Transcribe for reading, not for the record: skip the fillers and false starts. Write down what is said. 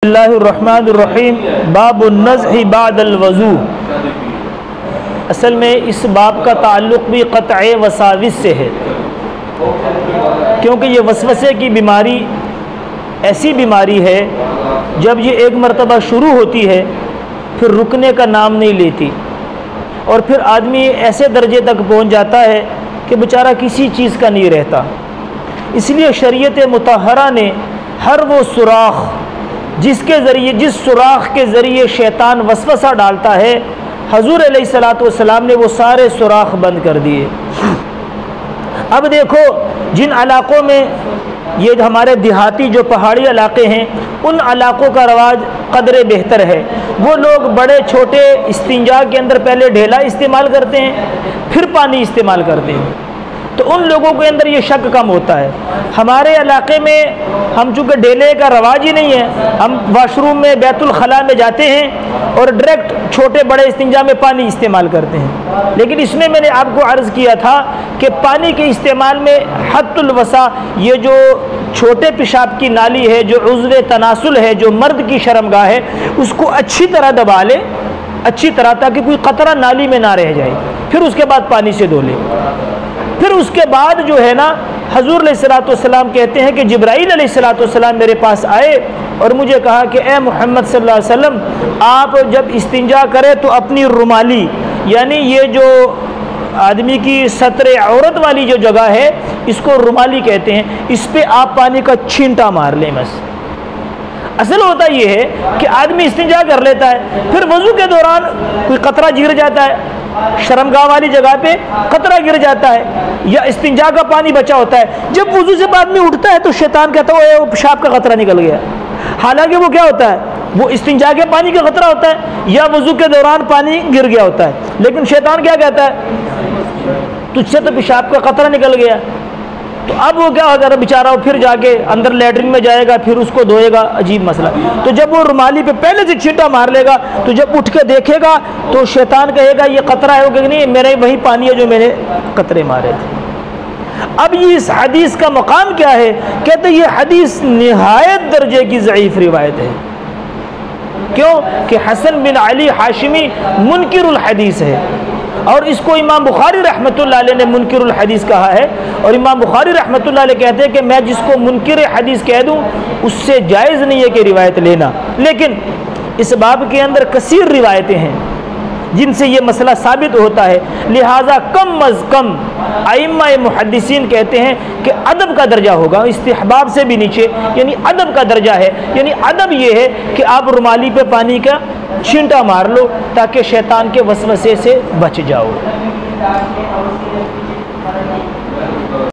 बिस्मिल्लाहिर्रहमानिर्रहीम बाबुन्नज़्हि बादल वज़ू। असल में इस बाब का ताल्लुक़ भी क़त्अ वसाविस से है, क्योंकि ये वसवसे की बीमारी ऐसी बीमारी है जब ये एक मरतबा शुरू होती है फिर रुकने का नाम नहीं लेती, और फिर आदमी ऐसे दर्जे तक पहुंच जाता है कि बेचारा किसी चीज़ का नहीं रहता। इसलिए शरीयत मुतहरा ने हर वो सुराख जिसके ज़रिए, जिस सुराख के ज़रिए शैतान वसवसा डालता है, हजूर अलैहिस्सलातु वस्सलाम ने वो सारे सुराख बंद कर दिए। अब देखो, जिन इलाक़ों में ये हमारे देहाती जो पहाड़ी इलाके हैं, उन इलाक़ों का रवाज कदरे बेहतर है। वो लोग बड़े छोटे इस्तिंजा के अंदर पहले ढेला इस्तेमाल करते हैं, फिर पानी इस्तेमाल करते हैं, तो उन लोगों के अंदर ये शक कम होता है। हमारे इलाके में हम चूँकि ढेले का रवाज ही नहीं है, हम वाशरूम में बैतुल खला में जाते हैं और डायरेक्ट छोटे बड़े इस्तिंजा में पानी इस्तेमाल करते हैं। लेकिन इसमें मैंने आपको अर्ज़ किया था कि पानी के इस्तेमाल में हद्दुल वसा, ये जो छोटे पेशाब की नाली है, जो उज़्व तनासुल है, जो मर्द की शर्मगाह है, उसको अच्छी तरह दबा ले, अच्छी तरह, ताकि कोई कतरा नाली में ना रह जाए। फिर उसके बाद पानी से धो ले। फिर उसके बाद जो है ना, हजूर अलैहिस्सलातु वस्सलाम कहते हैं कि जिब्राईल अलैहिस्सलातु वस्सलाम मेरे पास आए और मुझे कहा कि ए मोहम्मद सल्लल्लाहु अलैहि वसल्लम, आप जब इस्तिंजा करें तो अपनी रुमाली, यानी ये जो आदमी की सत्र औरत वाली जो जगह है, इसको रुमाली कहते हैं, इस पर आप पानी का छींटा मार लें बस। असल होता यह है कि आदमी इस्तिंजा कर लेता है, फिर वज़ू के दौरान कोई कतरा गिर जाता है, शर्मगाह वाली जगह पे कतरा गिर जाता है, या इस्तिंजा का पानी बचा होता है। जब वज़ू से आदमी उठता है तो शैतान कहता है वो पेशाब का कतरा निकल गया, हालांकि वो क्या होता है, वो इस्तिंजा के पानी का कतरा होता है या वज़ू के दौरान पानी गिर गया होता है। लेकिन शैतान क्या कहता है, तुझसे तो पेशाब का कतरा निकल गया। तो अब वो क्या होगा, बेचारा वो फिर जाके अंदर लैट्रिन में जाएगा, फिर उसको धोएगा, अजीब मसला। तो जब वो रुमाली पे पहले से छींटा मार लेगा, तो जब उठ के देखेगा तो शैतान कहेगा ये कतरा है, कि नहीं, मेरा वही पानी है जो मैंने कतरे मारे थे। अब ये इस हदीस का मकाम क्या है, कहते ये हदीस निहायत दर्जे की ज़ईफ़ रिवायत है। क्यों कि हसन बिन अली हाशिमी मुनकिरुल हदीस है, और इसको इमाम बुखारी रहमतुल्लाह अलैह ने मुनकिरुल हदीस कहा है। और इमाम बुखारी रहमतुल्लाह अलैह कहते हैं कि मैं जिसको मुनकिर हदीस कह दूं उससे जायज़ नहीं है कि रिवायत लेना। लेकिन इस बाब के अंदर कसीर रिवायतें हैं जिनसे ये मसला साबित होता है, लिहाजा कम अज़ कम आइम्मा मुहद्दिसीन कहते हैं कि अदब का दर्जा होगा, इस्तिहबाब से भी नीचे, यानी अदब का दर्जा है। यानी अदब ये है कि आप रुमाली पे पानी का छींटा मार लो ताकि शैतान के वसवसे से बच जाओ।